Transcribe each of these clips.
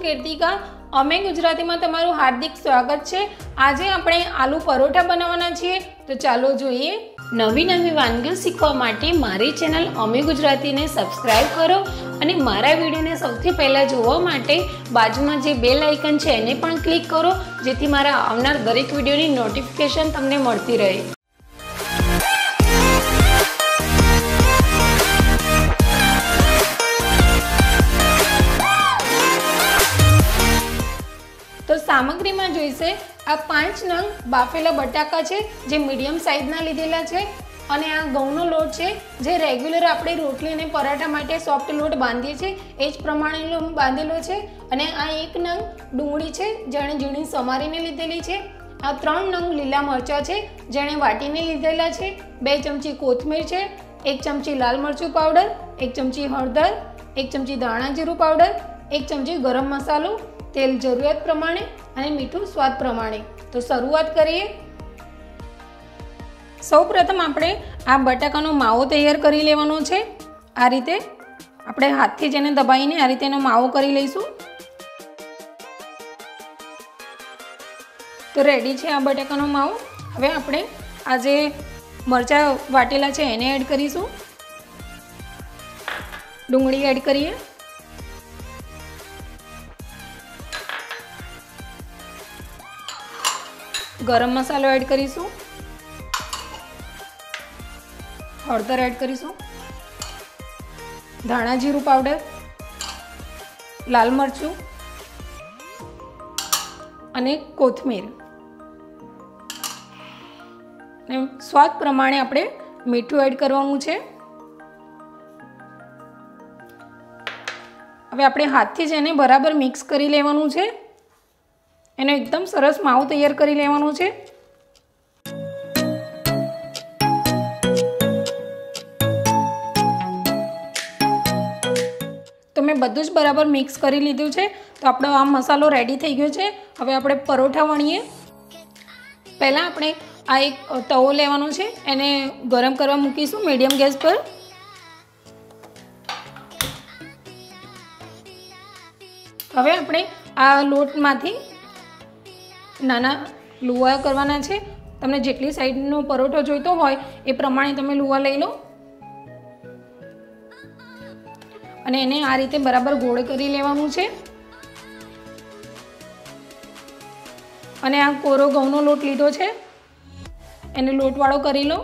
કીર્તિકા અમે ગુજરાતીમાં તમારું હાર્દિક સ્વાગત છે। આજે આપણે આલુ પરોઠા બનાવવાના છીએ, તો ચાલો જોઈએ। નવી વાનગીઓ શીખવા માટે મારી ચેનલ અમે ગુજરાતીને સબસ્ક્રાઇબ કરો અને મારા વિડીયોને સૌથી પહેલાં જોવા માટે બાજુમાં જે બેલ આઇકન છે એને પણ ક્લિક કરો, જેથી મારા આવનાર દરેક વિડીયોની નોટિફિકેશન તમને મળતી રહે। तो सामग्री में जोईशे आ 5 नंग बाफेला बटाका है जे मीडियम साइजना लीधेला है अने आ घऊनो लोट है जे रेग्युलर आपणे रोटली ने पराठा माटे सॉफ्ट लोट बांधीए छे एज प्रमाणे बांधेलो है। अने आ 1 नंग डूंगળી है जेने झीणी समारीने लीधेली है। आ 3 नंग लीला मरचा है जेने वाटीने लीधेला है। 2 चमची कोथमीर है, 1 चमची लाल मरचुं पाउडर, 1 चमची हळदर, 1 चमची धाणा जीरुं पाउडर, 1 चमची गरम मसालो, तेल जरूरत प्रमाणे अने मीठुं स्वाद प्रमाणे। तो शुरुआत करिए। सौ प्रथम आपणे आ बटाकानो मावो तैयार करी लेवानो छे। आ रीते आपणे हाथथी जेने दबाईने आ रीतेनो मावो करी लईशुं। तो रेडी छे आ बटाकानो मावो। हवे आपणे आ जे मरचा वाटेला छे एने एड करीशुं। डूंगળી एड करिए। गरम मसालो एड करीशुं, हळदर एड करीशुं, धाणा जीरुं पाउडर, लाल मरचुं अने कोथमीर ने स्वाद प्रमाणे आपणे मीठुं एड करवानुं छे। हवे आपणे हाथथी जेने बराबर मिक्स करी लेवानुं छे। एनो एकदम सरस मावो तैयार करी लेवानो छे। तो मैं बधुं ज बराबर मिक्स करी लीधुं छे। तो आपणो आ मसालो रेडी थई गयो छे। हवे आपणे परोठा वणीए। पहला आपणे आ एक तवो लेवानो छे, एने गरम करवा मूकीशुं मीडियम गैस पर। हवे आपणे आ लोटमांथी नाना लुवा करवाना छे। तमने जेटली साइजनो परोठो जोईतो होय ए प्रमाणे तमे लुवा लई लो अने एने आ रीते बराबर गोळ करी लेवानुं छे। अने आ कोरो घऊनो लोट लीधो छे, एने लोटवाळो करी लो।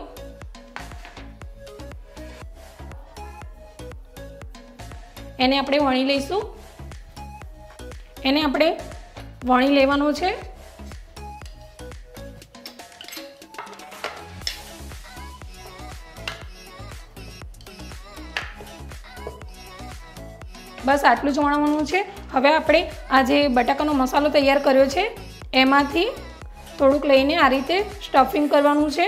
एने आपणे वणी लईशुं। एने आपणे वणी लेवानो छे। बस आटલું જ વણવાનું છે। હવે આપણે આ જે બટાકાનો મસાલો તૈયાર કર્યો છે એમાંથી થોડુંક લઈને આ રીતે સ્ટફિંગ કરવાનું છે।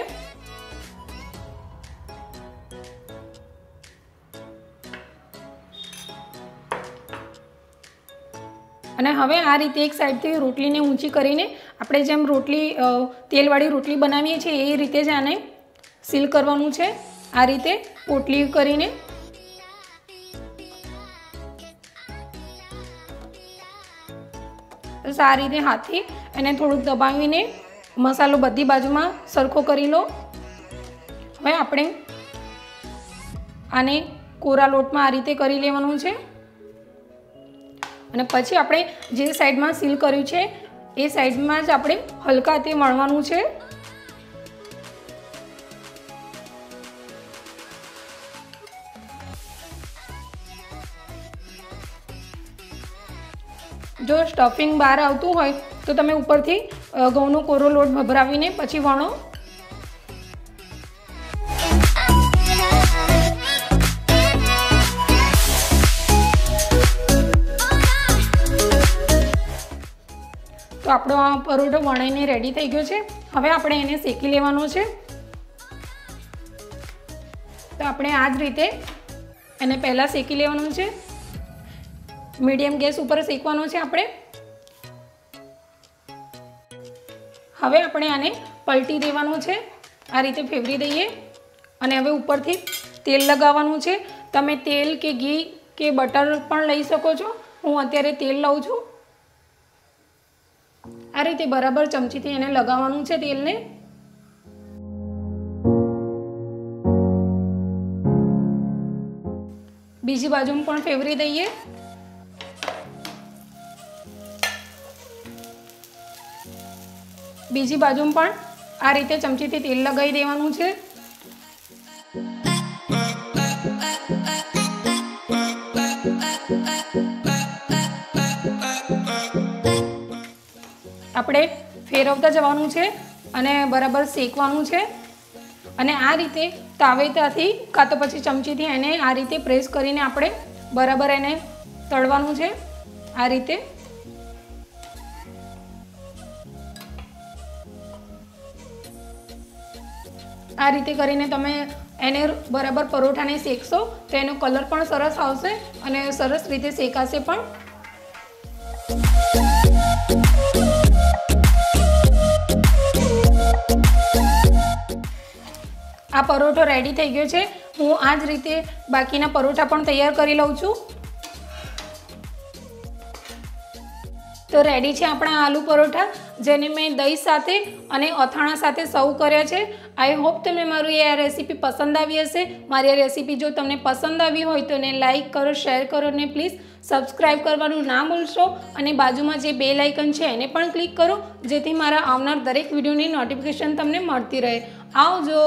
અને હવે આ રીતે એક સાઈડથી રોટલીને ઊંચી કરીને આપણે જેમ રોટલી તેલવાળી રોટલી બનાવીએ છીએ એ રીતે જ આને સીલ કરવાનું છે। આ રીતે પોટલી કરીને आ रीते हाथी एने थोड़ुंक दबावीने मसालो बधी बाजू में सरखो करी लो। हवे आपणे आने कोरा लोट में आ रीते करी लेवानुं छे अने पछी आपणे जे साइड में सील कर्युं छे ए साइड में ज आपणे हलका हाथे मळवानुं छे। जो स्टफिंग बहार आवतुं होय तो तमे उपरथी घऊनो कोरो लोट भभरावीने पछी वणो। तो आपणो आ परोठो वणाईने रेडी थई गयो छे। हवे आपणे एने शेकी लेवानो छे। तो आपणे आ ज रीते एने पहेला शेकी लेवानो छे। मीडियम गैस पर शेकवानो छे आपणे। हवे आपणे आने पलटी देवानुं छे। आ रीते फेवरी दईए अने हवे उपरथी तेल लगाववानुं छे। तमे तेल के घी के बटर पण लई शको छो। हूँ अत्यारे तेल लઉં છું। આ રીતે બરાબર ચમચીથી એને લગાવવાનું છે તેલને. બીજી બાજુ પણ ફેરવી દઈએ. બીજી બાજુ પણ આ રીતે ચમચીથી તેલ લગાવી દેવાનું છે. આપણે ફેરવતા જવાનું છે અને બરાબર શેકવાનું છે. અને આ રીતે તાવેતાથી કાં તો પછી ચમચીથી એને આ રીતે પ્રેસ કરીને આપણે બરાબર એને તળવાનું છે. આ રીતે કરીને તમે એને બરાબર પરોઠાને શેકશો તો એનો કલર પણ સરસ આવશે અને સરસ રીતે શેકાશે પણ. આ પરોઠો રેડી થઈ ગયો છે. હું આ જ રીતે બાકીના પરોઠા પણ તૈયાર કરી લઉં છું. તો રેડી છે આપણા આલુ પરોઠા, જેને મેં દહીં સાથે અને અથાણા સાથે સર્વ કર્યા છે. આઈ હોપ તમને મારી આ રેસીપી પસંદ આવી હશે. મારી આ રેસીપી જો તમને પસંદ આવી હોય તો એને લાઇક કરો, શેર કરો અને પ્લીઝ સબસ્ક્રાઈબ કરવાનું ના ભૂલશો. અને બાજુમાં જે બેલ આઇકન છે એને પણ ક્લિક કરો, જેથી મારા આવનાર દરેક વિડીયોની નોટિફિકેશન તમને મળતી રહે. આવજો.